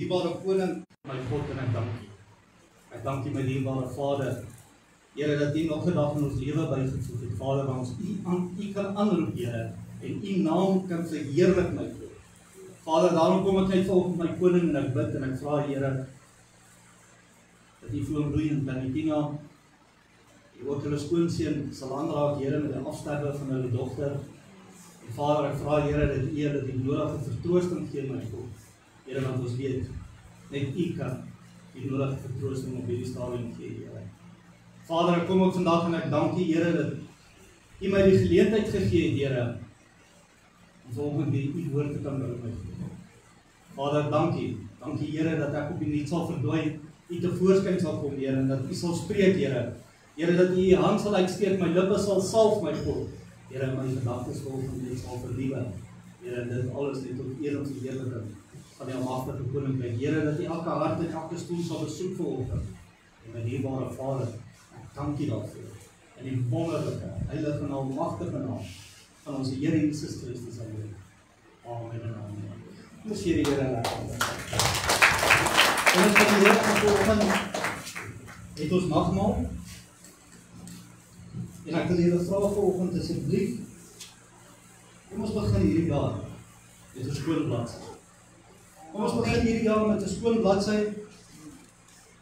Dierbare Koning, my God en ek dank U. Ek dank U, my dierbare Vader. Here, dat U nog 'n dag in ons lewe bygevoeg het. Vader, want U kan aanroep, Here, en U naam kan verheerlik, my God. Vader, daarom kom ek net vanoggend my koning en ek bid en ek vra, Here, dat U vir hom bloei en Tanitina, U ook hulle skoonseun sal aanraak, Here, met die afsterwe van hulle dogter. En Vader, ek vra, Here, dat U die nodige vertroosting gee, my God. Here, want ons weet, net U kan die nodige vertroosting op hierdie stadium gee, Here. Vader, ek kom ook vandag en ek dank U, Here, dat U my die geleentheid gegee het, Here, om vanoggend U woord te kan bring, my God. Vader, dank U. Dank U, Here, dat ek op U nie sal verdwaai, U tevoorskyn sal kom, Here, en dat U sal spreek, Here. Here, dat U U hand sal uitsteek, my lippe sal salf, my God. Here, my gedagtes vanoggend net sal vernuwe. Here, dit alles net tot eer en verheerliking van die almagtige koninkryk. Here, dat U elke hart en elke stoel sal besoek vanoggend. En my dierbare Vader, ek dank U daarvoor. In die wonderlike, heilige en almagtige naam van ons Here Jesus Christus alleen. Amen en amen. Ons hier die Here lekker. En ons van die Here vanoggend het ons nagmaal. En ek wil julle vra vanoggend asseblief, kom ons begin hierdie jaar met 'n skoon bladsy. Kom ons begin hierdie jaar met 'n skoon bladsy.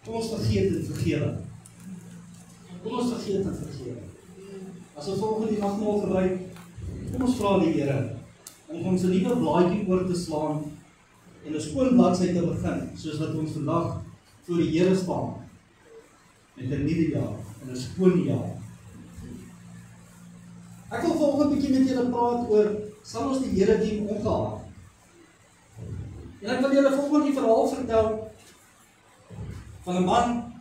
Kom ons vergeet en vergewe. Kom ons vergeet en vergewe. As ons volgende die nagmaal gebruik, kom ons vra die Here om ons 'n nuwe blaadjie oor te slaan en 'n skoon bladsy te begin, soos wat ons vandag voor die Here staan met 'n nuwe jaar en 'n skoon jaar. Ek wil volgende bietjie met julle praat oor, sal ons die Here dien ongehaat? En ek wil julle volgende die verhaal vertel van 'n man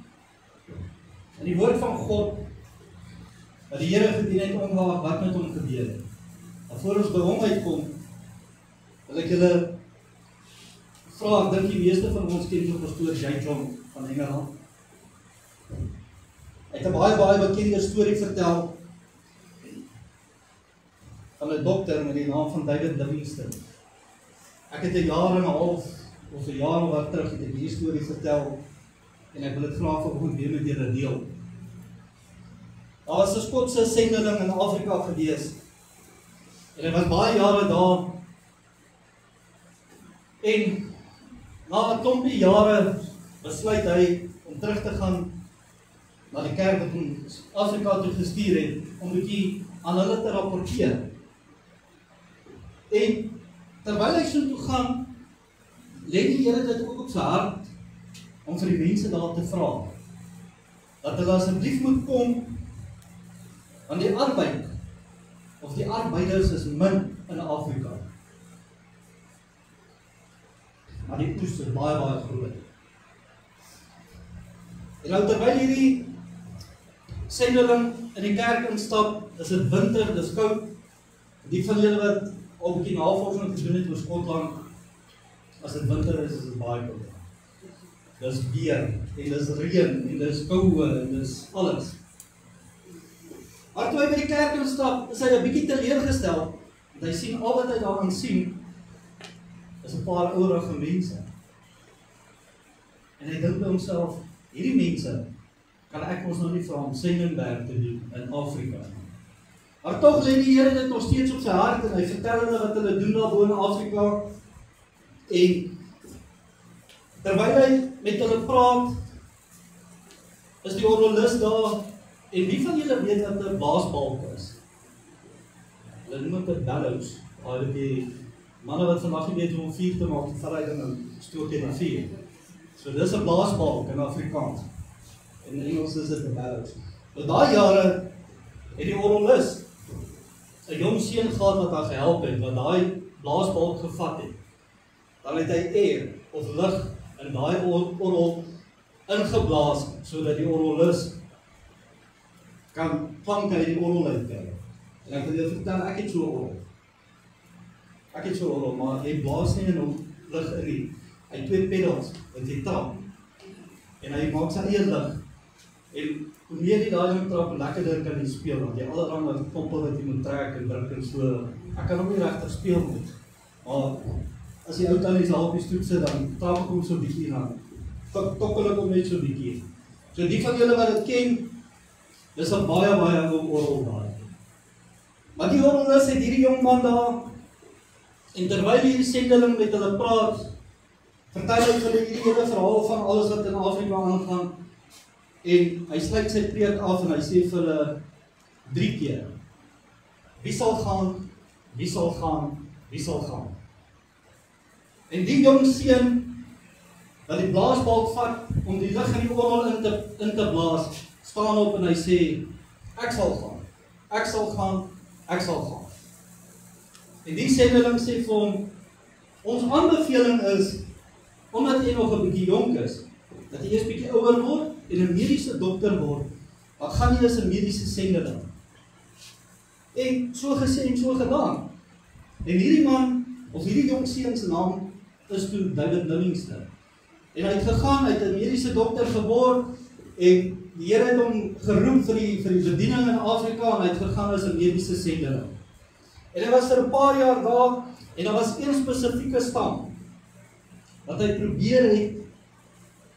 in die woord van God, wat die Here gedien het ongehaat wat met hom gebeur het. En voor ons by hom uitkom, wil ek julle vra, ek dink die meeste van ons ken die pastoor J. John van Engeland. Hy het 'n baie bekende storie vertel van 'n dokter met die naam van David Livingstone. Ek het 'n jaar en 'n half, of 'n jaar of wat terug, het ek hierdie storie vertel, en ek wil dit graag vanoggend weer met julle deel. Daar was 'n Skotse sendeling in Afrika gewees, en hy was baie jare daar, en na 'n klompie jare besluit hy om terug te gaan na die kerk wat in Afrika toe gestuur het, om 'n bietjie aan hulle te rapporteer. En terwyl hy so toe gaan, lê die Here dit ook op sy hart om vir die mense daar te vra dat hulle asseblief moet kom, want die arbeid of die arbeiders is min in Afrika. Maar die oes is baie groot. En nou terwyl hierdie sendeling in die kerk instap, is dit winter, dis koud. Die van julle wat al 'n bietjie navorsing gedoen het oor Skotland, as dit winter is dit baie koud. Dis weer, en dis reën, en dis koue, en dis alles. Maar toe hy by die kerk instap, is hy 'n bietjie teleurgestel, want hy sien al wat hy daarin sien, is 'n paar ouerige mense. En hy dink by homself, hierdie mense, kan ek ons nou nie vra om sendingwerk te doen in Afrika. Maar tog lê die Here dit nog steeds op sy hart, en hy vertel hulle wat hulle doen daar bo in Afrika. En terwyl hy met hulle praat, is die orgelis daar, en wie van julle weet wat 'n blaasbalk is? Hulle noem dit bellows, al die manne wat vandag nie weet hoe om vuur te maak, die verleiding en stoot in die vuur. So dis 'n blaasbalk in Afrikaans. In Engels is dit 'n bellows. Op daai jare het die orgelis 'n jong seun gehad wat haar gehelp het, wat daai blaasbalk gevat het. Dan het hy air of lug in daai orgel ingeblaas, sodat die orgelis kan klanke uit die orgel uitkry. En ek wil julle vertel, ek het so 'n orgel. Ek het so 'n orgel, maar hy blaas nie in hom lug in nie. Hy het 2 pedals wat hy trap. En hy maak sy eie lug. En hoe meer jy daai ding trap, lekkerder kan jy speel, want jy allerhande knoppe wat jy moet trek en druk en so. Ek kan ook nie regtig speel met. Maar as die ou tannies daar op die stoep sit, dan trap ek hom so 'n bietjie na. Tokkel ek hom net so 'n bietjie. So die van julle wat dit ken, dis 'n baie ou orgel daar. Maar die orgelis het hierdie jong man daar, en terwyl hierdie sendeling met hulle praat, vertel hy hulle hierdie hele verhaal van alles wat in Afrika aangaan, en hy sluit sy preek af en hy sê vir hulle 3 keer, wie sal gaan, wie sal gaan, wie sal gaan. En die jong seun wat die blaasbalk vat om die lig in die orgel in te blaas, staan op en hy sê, ek sal gaan, ek sal gaan, ek sal gaan. En die sendeling sê vir hom, ons aanbeveling is, omdat jy nog 'n bietjie jonk is, dat jy eers bietjie ouer word en 'n mediese dokter word, dan gaan jy as 'n mediese sendeling. En so gesê en so gedaan. En hierdie man, of hierdie jong seun se naam is toe David Livingstone. En hy het gegaan, hy het 'n mediese dokter geword, en die Here het hom geroep vir die bediening in Afrika, en hy het gegaan as 'n mediese sendeling. En hy was vir 'n paar jaar daar, en daar was een spesifieke stam, wat hy probeer het,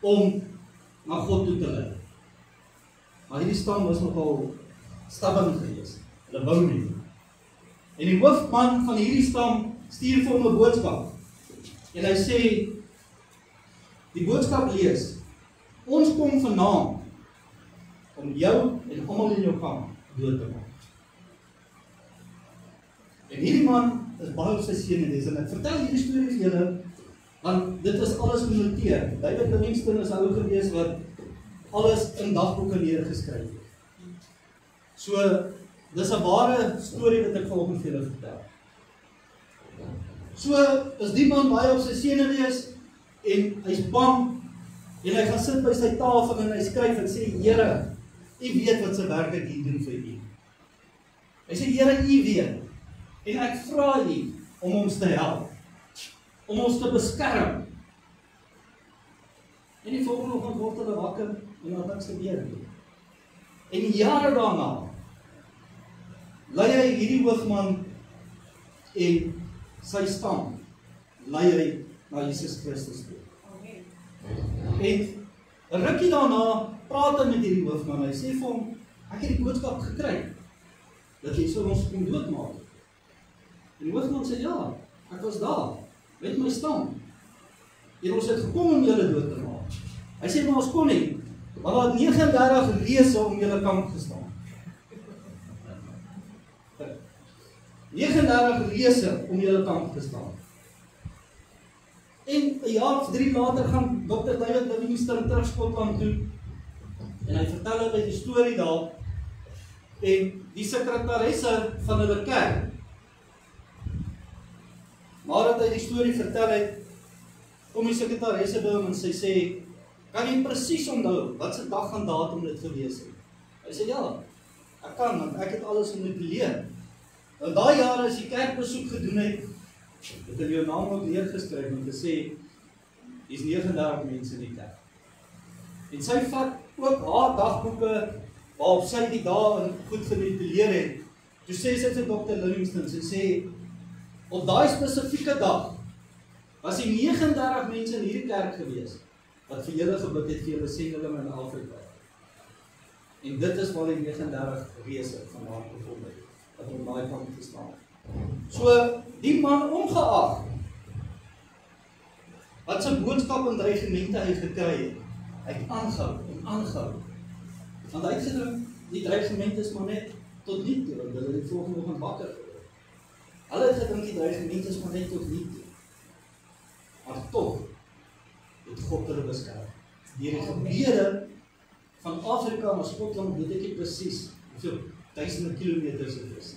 om na God toe te lei. Maar hierdie stam was nogal stubborn geweest, hulle wou nie. En die hoofman van hierdie stam, stuur vir hom 'n boodskap, en hy sê, die boodskap lees, ons kom vanaand, om jou en almal in jou kamp dood te maak. En hierdie man is baie op sy seun en ek vertel hierdie storie vir julle, want dit is alles genoteer. David Livingstone is 'n ou gewees wat alles in dagboeke neergeskryf het. So, dis 'n ware storie wat ek vanoggend vir julle vertel. So, is die man baie op sy seun wees, en hy's bang, en hy gaan sit by sy tafel en hy skryf en sê, Here, U weet wat se werk ek hier doen vir U. Hy sê, Here, U weet, en ek vra U om ons te help, om ons te beskerm. En die volgende oggend word hulle wakker, en daar niks gebeur nie. En jare daarna, lei hy hierdie hoofman en sy stam, lei hy na Jesus Christus toe. En 'n rukkie daarna praat hy met hierdie hoofman, hy sê vir hom, ek het die boodskap gekry, dat jy sou ons kom doodmaak. En die hoofman sê, ja, ek was daar, met my stam, en ons het gekom om julle dood te maak. Hy sê, maar ons kon nie, maar daar het 39 reëse om julle kamp gestaan. 39 reëse om julle kamp gestaan. En 'n jaar of 3 later gaan Dr. David Livingstone terug Skotland toe, en hy vertel hulle die storie daar, en die sekretaresse van hulle kerk, nadat hy die storie vertel het, kom die sekretaresse by hom en sy sê, kan jy presies onthou, wat se dag en datum dit gewees het? Hy sê, ja, ek kan, want ek het alles genoteer. Nou daai jare as jy kerkbesoek gedoen het hulle jou naam ook neergeskryf en gesê, hier's 39 mense in die kerk. En sy vat ook haar dagboeke, waarop sy die dae en goed genoteer het. Toe sê sy vir Dr. Livingstone, sy sê, op daai spesifieke dag, was die 39 mense in hierdie kerk gewees, wat vir julle gebid het vir julle sendeling in Afrika. En dit is waar die 39 reëse vandaan gekom het, wat op daai kant gestaan. So, die man ongeag, wat sy boodskap en dreigemente hy gekry het, hy het aangehou en aangehou. Want hy het gedink, die dreigemente is maar net tot nie toe, want hulle die volgende oggend wakker geword. Hulle het gedink, die dreigemente is maar net tot nie toe. Maar toch, het God hulle beskerm. Deur die gebeure van Afrika na Skotland, weet ek nie presies hoeveel duisende kilometers het is.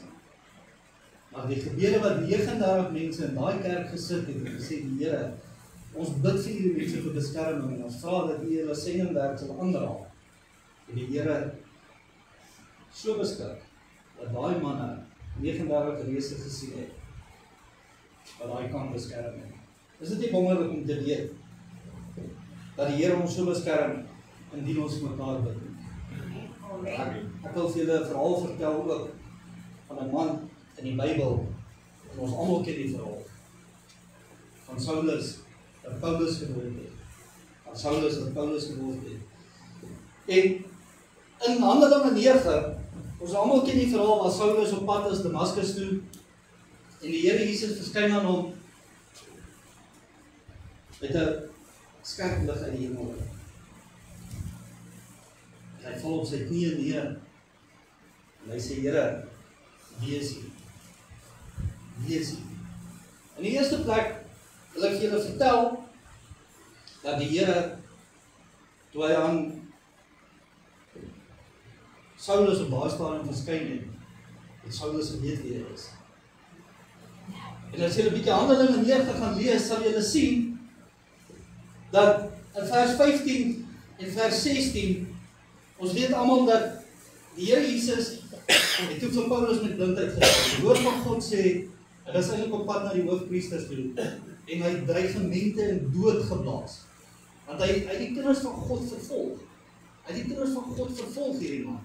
Maar die gebeure wat 39 mense in daai kerk gesit het en gesê, die Here, ons bid vir die mense vir beskerming en ons vra dat die hulle sendingwerk sal aanraak. En die Here so beskik dat daai manne 39 reëse gesien het wat daai kan beskerm het. Is dit nie wonderlik om te weet dat die Here ons so beskerm indien ons mekaar bid? Ek wil vir julle 'n verhaal vertel ook van 'n man in die Bybel, en ons almal ken die verhaal. van Saulus dat Paulus geword het. Van Saulus dat Paulus geword het. En in Handelinge 9, ons almal ken die verhaal waar Saulus op pad is Damaskus toe en die Here Jesus verskyn aan hom met 'n skerp lig uit die hemel. Hy val op sy knieë neer en hy sê, Here, wie is U? Wie is U? In die eerste plek wil ek julle vertel dat die Here, toe hy aan Saulus op baie stadium verskyn het, het Saulus geweet wie hy is. En as julle 'n bietjie Handelinge 9 gaan lees, sal julle sien dat in vers 15 en vers 16, ons weet almal dat die Here Jesus het toe vir Paulus met blindheid gehelp. Die woord van God sê, hy is eintlik op pad na die hoofpriesters toe, en hy het dreigemente en dood geblaas. Want hy het die kinders van God vervolg. Hy het die kinders van God vervolg hierdie man.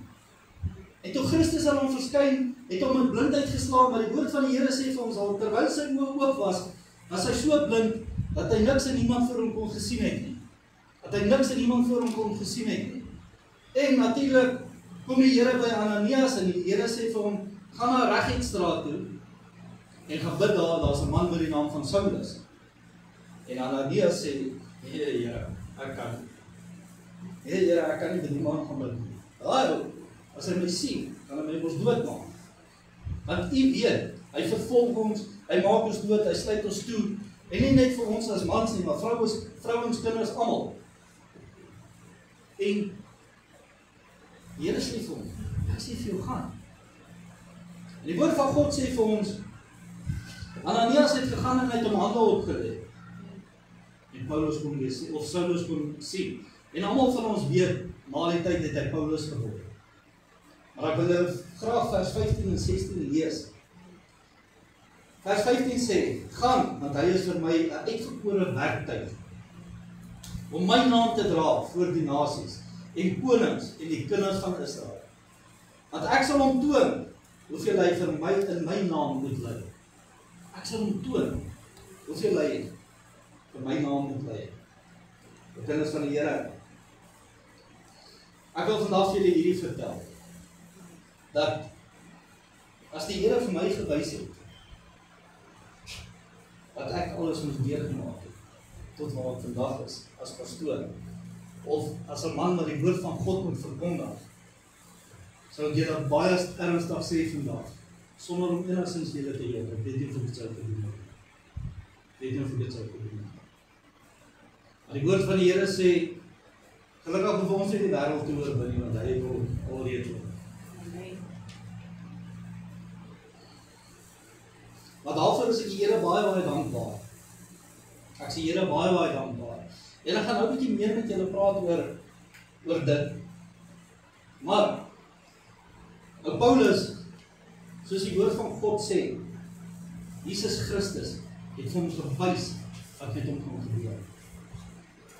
En toe Christus aan hom verskyn, het hom met blindheid geslaan, maar die woord van die Here sê vir ons al, terwyl sy oë oop was hy so blind, dat hy niks en niemand voor hom kon gesien het nie. Dat hy niks en niemand voor hom kon gesien het nie. En natuurlik kom die Here by Ananias en die Here sê vir hom, gaan na Regietstraat toe, en gaan bid daar's 'n man met die naam van Saulus. En Ananias sê, Here, ek kan nie by die man gaan bid nie. As hy my sien, kan hy my mos doodmaak. Want U weet, hy vervolg ons, hy maak ons dood, hy sluit ons toe, en nie net vir ons as mans nie, maar vrouens, kinders, almal. En die Here sê vir hom, ek sê vir jou gaan. En die woord van God sê vir ons, Ananias het gegaan en hy het hom hande opgelê. En Paulus kon lees, of Saulus kon sien. En almal van ons weet, na die tyd het hy Paulus geword. Maar ek wil graag vers 15 en 16 lees. Vers 15 sê, gaan, want hy is vir my 'n uitverkore werktuig, om my naam te dra voor die nasies, en konings, en die kinders van Israel. Want ek sal hom toon, hoeveel hy vir my in my naam moet lei. Ek sal hom toon, hoeveel hy vir my naam moet lei. Die kinders van die Here. Ek wil vandag vir julle hierdie vertel, dat as die Here vir my gewys het, dat ek alles moet deurgemaak het, tot waar ek vandag is, as pastoor, of as 'n man wat die woord van God moet verkondig, sal ek julle baie ernstig sê vandag, sonder om enigstens julle te leer, ek weet nie of ek dit sou doen. Maar die woord van die Here sê, gelukkig hoef ons nie die wêreld te oorwin nie, want hy het al reeds oor. Maar daarvoor is ek die Here baie dankbaar. Ek is die Here baie dankbaar. En ek gaan nou 'n bietjie meer met julle praat oor dit. Maar Paulus, soos die woord van God sê, Jesus Christus het vir ons gewys wat met hom gaan gebeur.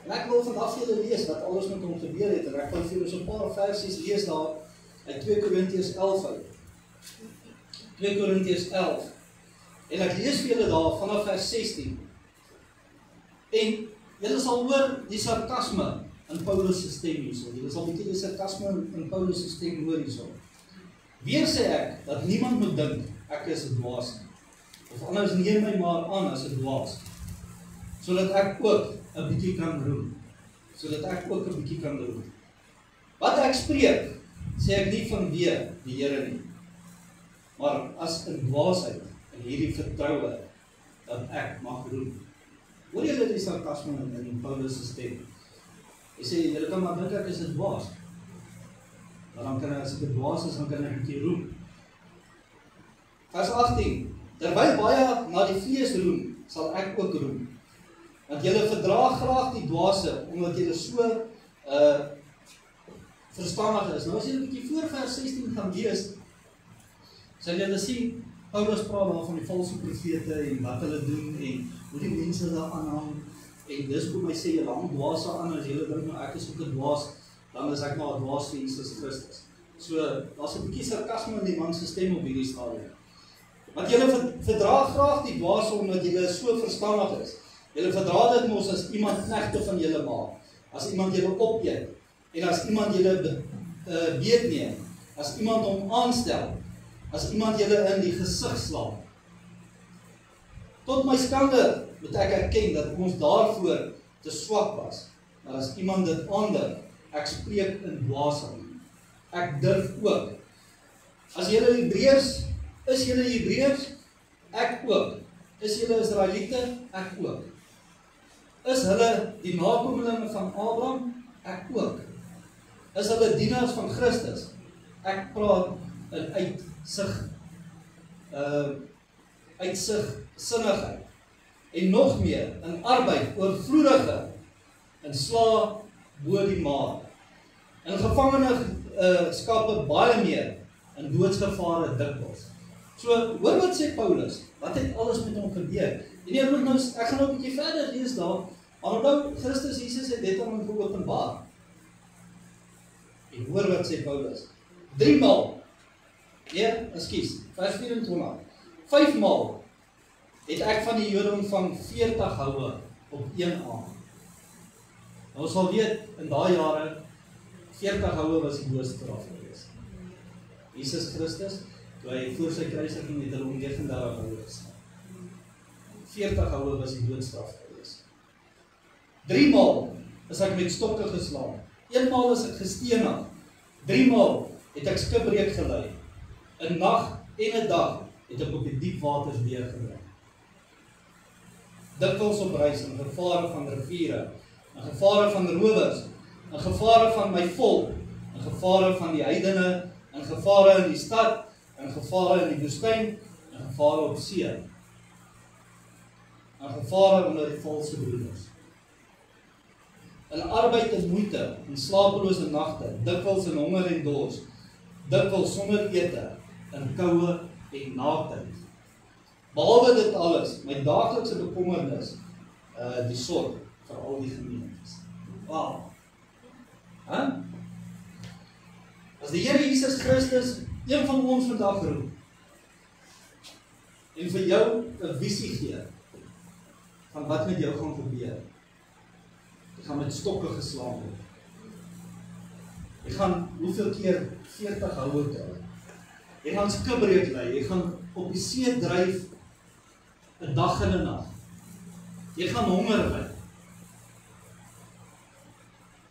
En ek wil vandag vir julle lees wat alles met hom gebeur het, en ek gaan vir julle so 'n paar versies lees daar uit 2 Korintiërs 11 uit. 2 Korintiërs 11. En ek lees vir julle daar vanaf vers 16. En julle sal hoor die sarkasme in Paulus se stem hierso. Julle sal bietjie die sarkasme in Paulus se stem hoor hierso. Weer sê ek dat niemand moet dink ek is 'n dwaas nie. Of anders neem my maar aan as 'n dwaas, sodat ek ook 'n bietjie kan roem. Wat ek spreek, sê ek nie vanweë die Here nie, maar as 'n dwaasheid in hierdie vertroue dat ek mag roem. Hoor julle die sarkasme in Paulus se stem? Hy sê, julle kan maar dink ek is 'n dwaas. Maar dan kan ek, as ek 'n dwaas is, dan kan ek 'n bietjie roem. Vers 18. Terwyl baie na die vlees roem, sal ek ook roem. Want julle verdra graag die dwaase, omdat julle so verstandig is. Nou as julle 'n bietjie voor vers 16 gaan lees, sal julle sien, Paulus praat daar van die valse profete en wat hulle doen en hoe die mense daar aanhang. En dis hoekom hy sê, julle hang dwaase aan, as julle dink nou ek is ook 'n dwaas, dan is ek maar 'n dwaas vir Jesus Christus. So, daar's 'n bietjie sarkasme in die man se stem op hierdie stadium. Want julle verdra graag die dwaase omdat julle so verstandig is. Julle verdra dit mos as iemand knegte van julle maak, as iemand julle opeet, en as iemand julle beetneem, as iemand hom aanstel, as iemand julle in die gesig slaan. Tot my skande moet ek erken dat ons daarvoor te swak was, maar as iemand dit aandurf, ek spreek in dwaasheid. Ek durf ook. As julle Hebreërs, is julle Hebreërs? Ek ook. Is julle Israeliete? Ek ook. Is hulle die nakomelinge van Abraham? Ek ook. Is hulle dienaars van Christus? Ek praat in uitsigsinnigheid. En nog meer, in arbeid, oorvloedige, in sla bo die maat. In gevangenskappe baie meer, in doodsgevare dikwels. So, hoor wat sê Paulus, wat het alles met hom gebeur? En ek gaan nou 'n bietjie verder lees daar, maar onthou, Christus Jesus het dit aan hom geopenbaar. En hoor wat sê Paulus, 3 maal, vers 24, 5 maal, het ek van die Jode ontvang 40 houe op 1 aand. Nou ons sal weet, in daai jare, 40 houe was die doodstraf gewees. Jesus Christus, toe hy voor sy kruisiging het hulle om 39 houe geslaan. 40 houe was die doodstraf gewees. 3 maal is ek met stokke geslaan. 1 maal is ek gestenig. 3 maal het ek skipbreek gelei. 'n nag en 'n dag het ek op die diep waters deurgebring. Dikwels op reis in gevare van riviere, in gevare van rowers, in gevare van my volk, in gevare van die heidene, in gevare in die stad, in gevare in die woestyn, in gevare op see, in gevare onder die valse broeders. In arbeid en moeite, in slapelose nagte, dikwels in honger en dors, dikwels sonder ete, in koue en naaktheid. Behalwe dit alles, my daaglikse bekommernis, die sorg vir al die gemeentes. Wow. As die Here Jesus Christus een van ons vandag roep, en vir jou 'n visie gee, van wat met jou gaan gebeur, jy gaan met stokke geslaan word. Jy gaan hoeveel keer 40 houe kry. Jy gaan skipbreek lei, jy gaan op die see dryf 'n dag en 'n nag. Jy gaan honger ly.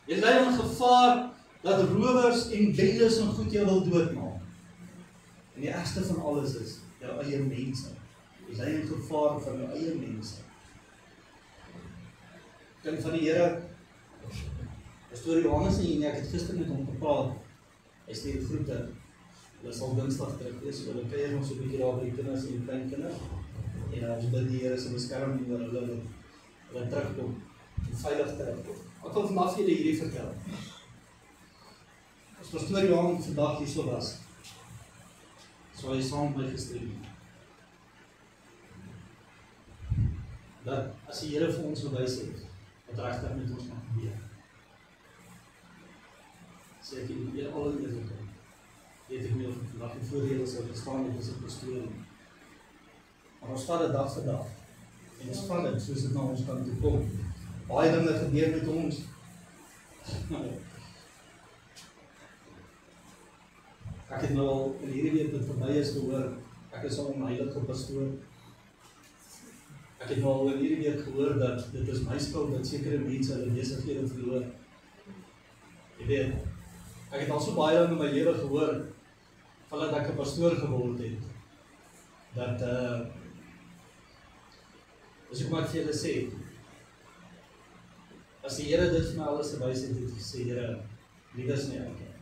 Jy lei aan gevaar dat rowers en bendes en goed jou wil doodmaak. En die ergste van alles is jou eie mense. Jy lei in gevaar van jou eie mense. Kind van die Here, Pastoor Johannes en ek het gister met hom gepraat. Hy stuur groete. Hulle sal Dinsdag terug wees, so hulle kuier nog so 'n bietjie daar by die kinders en die kleinkinders. En ons bid die Here se beskerming oor hulle terugkom, en veilig terugkom. Ek wil vandag vir julle hierdie vertel. As Pastoor Johannes vandag hierso was, sou hy saam met my gestrem. Dat as die Here vir ons gewys het, wat regtig met ons mag gebeur. Sê ek in alle eerlikheid, weet ek nie of ek vandag die voordele sou verstaan het as 'n pastoor. Maar ons vat dit dag vir dag. En ons vat dit soos dit na ons kant toe kom. Baie dinge gebeur met ons. Ek het nou al in hierdie week wat verby is gehoor, ek is al 'n heilige pastoor. Ek het nou al in hierdie week gehoor dat dit is my skuld dat sekere mense hulle besighede verloor. Jy weet, ek het al so baie in my lewe gehoor, vandat ek 'n pastoor geword het, dat as ek maar vir julle sê, as die Here dit vir my alles gewys het, het gesê, Here, liewers nie erken.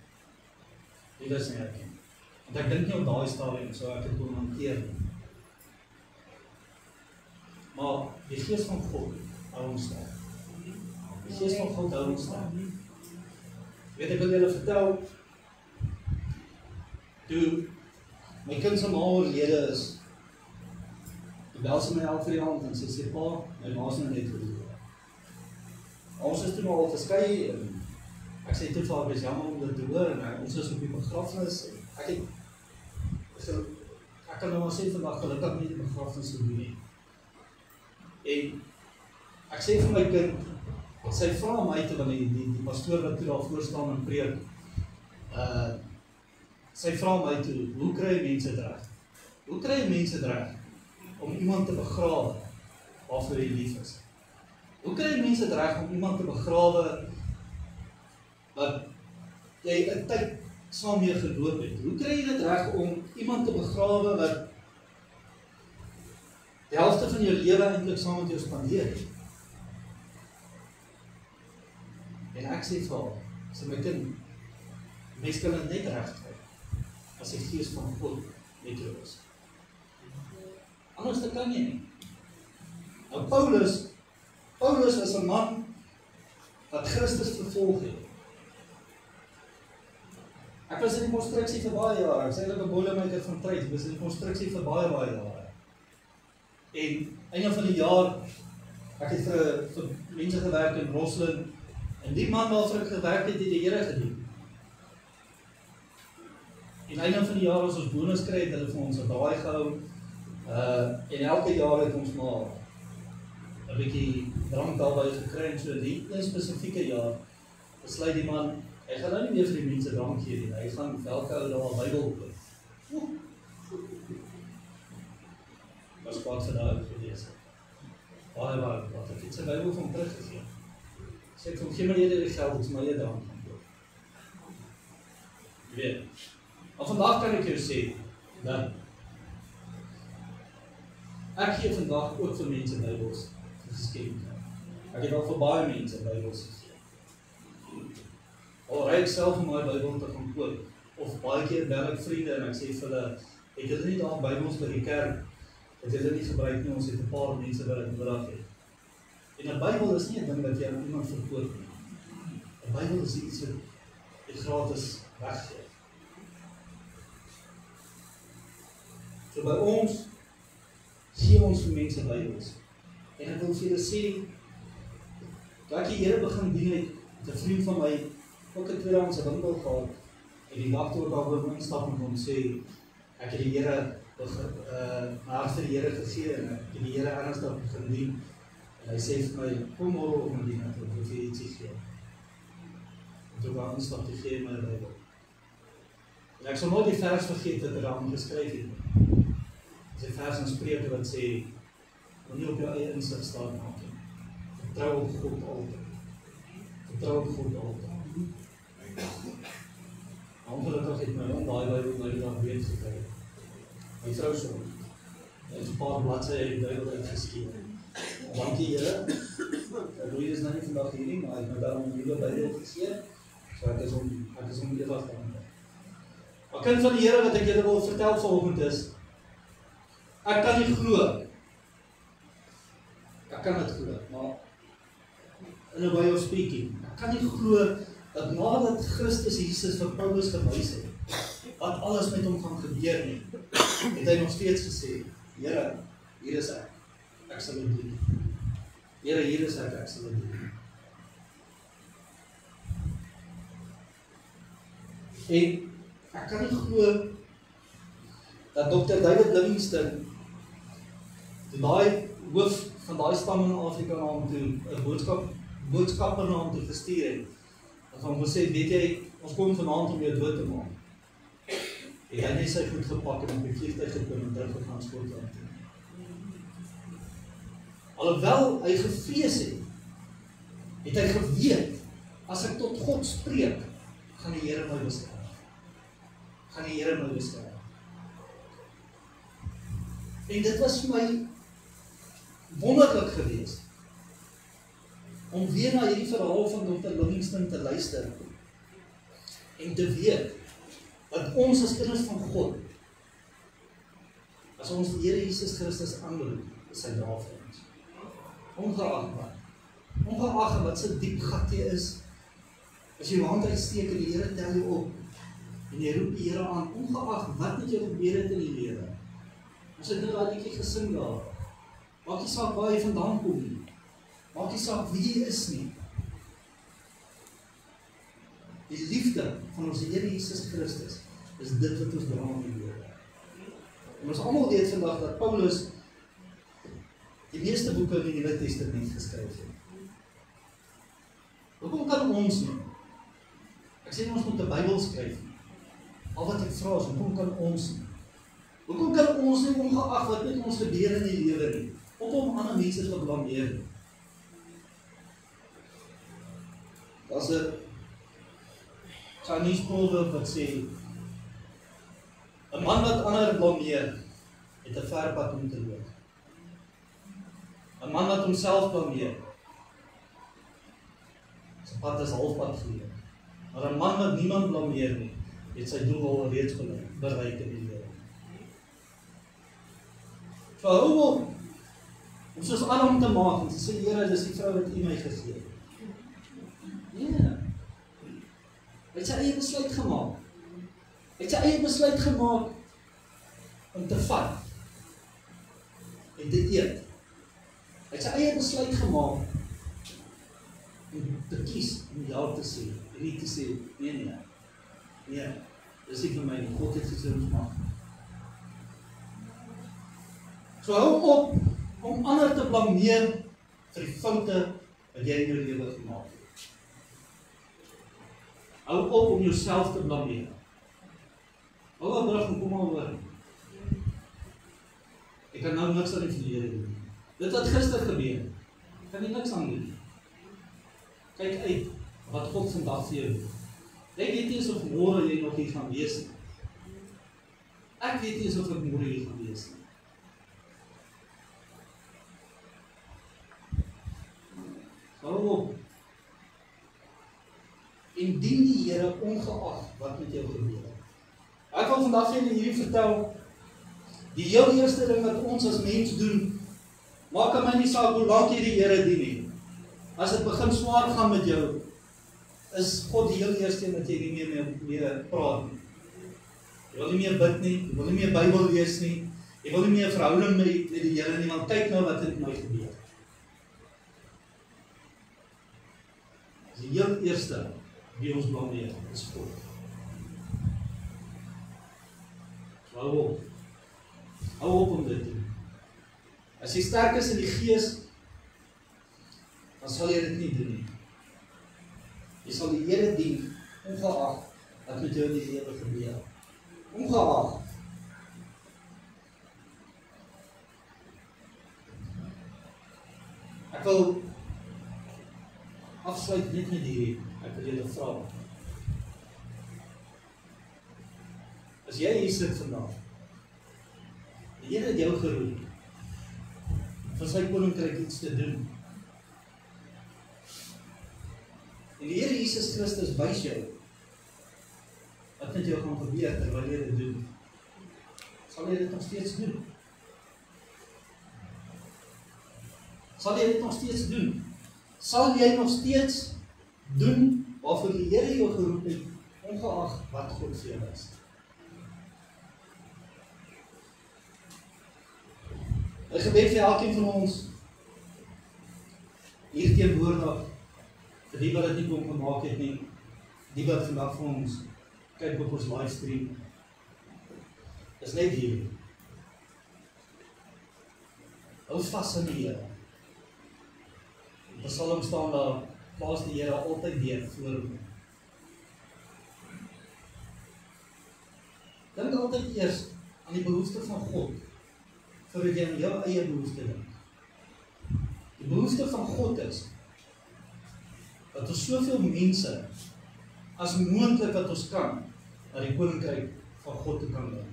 Liewers nie erken. Want ek dink nie op daai stadium, so ek het kon hanteer nie. Maar die Gees van God hou ons sterk. Die Gees van God hou ons sterk. Weet ek wil julle vertel, toe my kind se ma oorlede is, toe bel sy my elke aand en sy sê, pa, my ma is nou net oorlede. Ons is toen al geskei, en ek sê toe vir haar, is jammer om dit te hoor, en ons is op die begrafnis, ek kan nou maar sê vandag, gelukkig nie die begrafnis gedoen nie. En Ek sê vir my kind, sy vra my te wil die pastoor wat toe daar voor staan en preek, sy vra my toe, hoe kry mense dit reg? Hoe kry mense dit reg om iemand te begrawe waarvoor jy lief is? Hoe kry mense dit reg om iemand te begrawe wat jy 'n tyd saam mee geloop het? Hoe kry jy dit reg om iemand te begrawe wat die helfte van jou lewe eintlik saam met jou spandeer het? En ek sê vir haar, sê my kind, mens kan dit net reg kry as die Gees van God met jou is. Anders dan kan jy nie. Nou Paulus is 'n man wat Christus vervolg het. Ek was in die konstruksie vir baie jare, ek sê eintlik 'n boilermaker van trade, ek was in die konstruksie vir baie jare. En einde van die jaar, ek het vir mense gewerk in Roslyn, en die man waarvoor ek gewerk het die Here gedien. En einde van die jaar as ons bonus kry, het hulle vir ons 'n daai gehou, en elke jaar het ons maar 'n bietjie drank daarby gekry, en so die een spesifieke jaar, besluit die man, hy gaan nou nie meer vir die mense drank gee nie, hy gaan elke ou daar 'n Bybel koop. Was kwaad vir daai gelees. Baie kwaad, ek het sy Bybel van teruggegee. Sê ek, gee my eerder die geld, ek sal my eerder drank gaan koop. Jy weet, maar vandag kan ek jou sê, dat ek gee vandag ook vir mense Bybels geskenk. Ek het al vir baie mense Bybels gegee. Al ry ek self om my Bybel te gaan koop, of baie keer bel ek vriende en ek sê vir hulle, het julle nie daar Bybels by die kerk, het julle nie gebruik nie, ons het 'n paar mense wat dit nodig het. En 'n Bybel is nie 'n ding wat jy aan iemand verkoop nie. 'n Bybel is iets wat jy gratis weggee. So by ons gee ons vir mense Bybels. En ek wil vir julle sê, dat ek die Here begin dien het, 'n vriend van my, ook 'n tweedehandse winkel gehad, en die dag toe ek daar wil instap en hom sê, ek het die Here, my hart vir die Here gegee, en ek het die Here ernstig begin dien, en hy sê vir my, kom môre op my dien, ek wil vir jy ietsie gee. En toe daar instap, die gee my Bybel. En ek sal nooit die vers vergeet wat hy daarin geskryf het. Dis 'n vers in Spreuke wat sê, moenie op jou eie insig staan maak nie. Vertrou op God altyd. Vertrou op God altyd. Ongelukkig het my daai Bybel nou die dag weet gekry. My vrou so. Hy het 'n paar bladsye uit die Bybel uitgeskeur. Dankie Here. Louis is nou nie vandag hier nie, maar hy het my daarom 'n nuwe Bybel gegee. So ek is om ewig dankbaar. Maar kind van die Here wat ek julle wil vertel vanoggend is, ek kan nie glo. Ek kan dit glo, maar in a way of speaking, ek kan nie glo dat nadat Christus Jesus vir Paulus gewys het, wat alles met hom gaan gebeur nie, het hy nog steeds gesê, Here, hier is ek sal dit doen. Here, hier is ek sal dit doen. En ek kan nie glo dat Dr. David Livingstone, toe daai hoof van daai stam in Afrika na hom toe 'n boodskapper na hom toe gestuur het, en van hom gesê, weet jy, ons kom vanaand om jou dood te maak. En hy het sy goed gepak en op die vliegtuig gekom en teruggegaan Skotland toe. Alhoewel hy gevrees het hy geweet, as ek tot God spreek, gaan die Here my beskerm. Gaan die Here my beskerm. En dit was vir my wonderlik geweest, om weer na hierdie verhaal van Dr. Livingstone te luister, en te weet, dat ons as kinders van God, as ons die Here Jesus Christus aanroep, is hy daar vir ons. Ongeag wat sy diep gat jy is, as jy jou hand uitsteek en die Here tel jou op, en jy roep die Here aan, ongeag wat met jou gebeur het in die lewe. Ons het nou daai liedjie gesing daar, maak nie saak waar jy vandaan kom nie, maak nie saak wie jy is nie. Die liefde van ons Here Jesus Christus is dit wat ons dra in die lewe. En ons almal weet vandag dat Paulus die meeste meeste boeke in die Nuwe Testament geskryf het. Hoekom kan ons nie? Ek sê ons moet 'n Bybel skryf. Al wat ek vra is, hoekom kan ons nie? Hoekom kan ons nie ongeag wat met ons gebeur in die lewe nie, om ander mense te blameer nie? Daar's 'n Chinese proverb wat sê, 'n man wat ander blameer, het 'n ver pad om te loop. 'n man wat homself blameer, sy pad is halfpad geloop. Maar 'n man wat niemand blameer nie, het sy doel al reeds bereik in die lewe. So hou op om soos Adam te maak en te sê, Here, dis die vrou wat U my gegee het. Nee. Hy het sy eie besluit gemaak. Hy het sy eie besluit gemaak om te vat en te eet. Hy het sy eie besluit gemaak om te kies om ja te sê. En nie te sê, nee, dis nie vir my nie. God het gesê ons mag. So hou op om ander te blameer vir die foute wat jy in jou lewe gemaak het. Hou op om jouself te blameer. Hou op brug en kom maar hoor. Ek kan nou niks aan die verlede doen. Dit wat gister gebeur, kan jy niks aan doen. Kyk uit wat God vandag vir jou doen. Ek weet nie eens of môre jy nog hier gaan wees nie. Ek weet nie eens of ek môre hier gaan wees nie. Hou op. En dien die Here ongeag wat met jou gebeur. Ek wil vandag vir julle hierdie vertel. Die heel eerste ding wat ons as mens doen, maak aan my nie saak hoe lank jy die Here dien nie. As dit begin swaar gaan met jou, is God die heel eerste wat jy nie meer praat nie. Jy wil nie meer bid nie, jy wil nie meer Bybel lees nie, jy wil nie meer verhouding met die Here nie, want kyk nou wat het nou gebeur. Die heel eerste wie ons blameer is God. Hou op. Hou op om dit te doen. As jy sterk is in die gees, dan sal jy dit nie doen nie. Jy sal die Here dien, ongeag wat met jou in die lewe gebeur. Ongeag. Ek wil afsluit net met hierdie, ek wil julle vra. As jy hier sit vandag, die Here het jou geroep, vir sy koninkryk iets te doen. En die Here Jesus Christus wys jou, wat met jou gaan gebeur, terwyl jy dit doen. Sal jy dit nog steeds doen? Sal jy dit nog steeds doen? Sal jy nog steeds doen waarvoor die Here jou geroep het, ongeag wat God vir jou is? 'n gebed vir elkeen van ons hier teenwoordig, vir die wat dit nie kon gemaak het nie, die wat vandag vir ons kyk op ons livestream, is net hier. Hou vas aan die Here. In die Psalm staan daar, plaas die Here altyd weer voor hom. Dink altyd eers aan die behoefte van God, voordat jy aan jou eie behoefte dink. Die behoefte van God is, dat ons soveel mense, as moontlik wat ons kan, na die koninkryk van God te kan bring.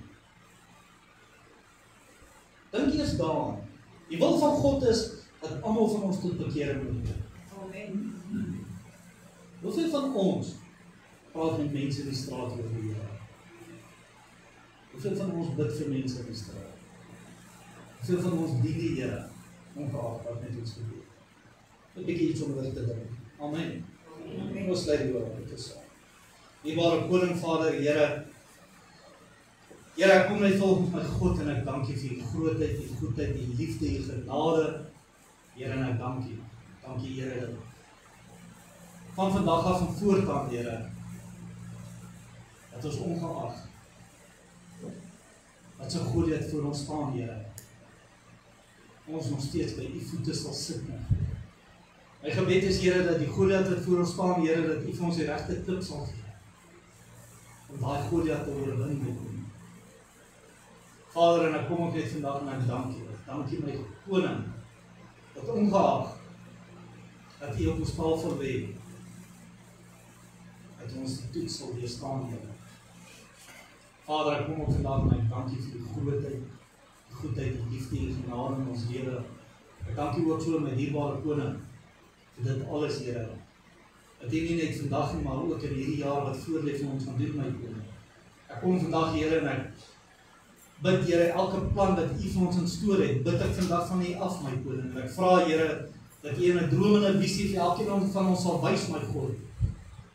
Dink eers daaraan. Die wil van God is, dat almal van ons tot bekering moet kom. Amen. Hoeveel van ons praat met mense in die straat oor die Here? Hoeveel van ons bid vir mense in die straat? Hoeveel van ons dien die Here, ongeag wat met ons gebeur? 'n bietjie iets om oor te dink. Amen. Amen. Ons lei die woord met ons saam. Liewe Koning, Vader, Here, ek kom net volgens my God en ek dank U vir U grootheid, U goedheid, U liefde, U genade. Here, en ek dank U. Dank U, Here, van vandag af en voortaan, Here, dat ons ongeag wat so Goliat voor ons staan, Here, ons nog steeds by u voete sal sit nie. My gebed is, Here, dat die Goliat wat voor ons staan, Here, dat u vir ons die regte klip sal gee, om daai Goliat te oorwin met u. Vader, en ek kom ook net vandag en ek dank u. Dank u my koning, dat ongeag dat u op ons tafel lê, dat ons die toets sal weerstaan, Here. Vader, ek kom ook vandag en ek dank u vir die grootheid, die goedheid, die liefde en genade in ons lewe. Ek dank u ook so my dierbare koning, vir dit alles, Here. Dat u nie net vandag nie, maar ook in hierdie jaar wat voorlê vir ons gaan doen, my koning. Ek kom vandag, Here, en ek bid, Here, elke plan wat u vir ons instoor het, bid ek vandag van u af, my koning. En ek vra, Here, dat u in 'n droom en 'n visie vir elkeen van ons sal wys, my God,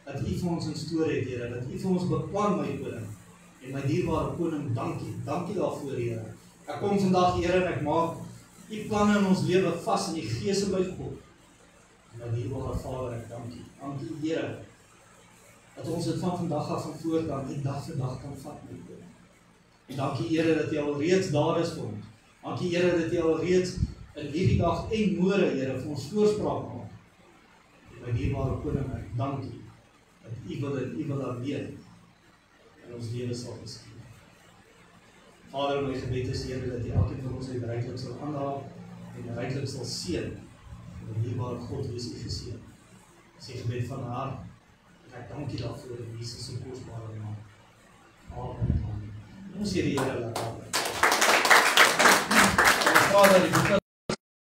dat u vir ons instoor het, Here, dat u vir ons beplan, my koning. En my dierbare koning, dank u daarvoor, Here. Ek kom vandag, Here, en ek maak u planne in ons lewe vas in die gees by God. En my dierbare Vader, ek dank u, Here, dat ons dit van vandag af van voortaan, die dag vir dag kan vat, my koning. En dankie, Here, dat u al reeds daar is vir ons. Dankie, Here, dat u al reeds in hierdie dag en môre, Here, vir ons voorspraak maak. En my dierbare koning, ek dank u, dat u wil alleen in ons lewe sal geskied. Vader, my gebed is, Here, dat u elkeen van ons uit ryklik sal aanraak en ryklik sal seën. En my dierbare God, wees u geseën. Dis die gebed van haar. En ek dank u daarvoor in Jesus se kosbare naam. Amen. Ons hier die Here laat. Ons vra dat die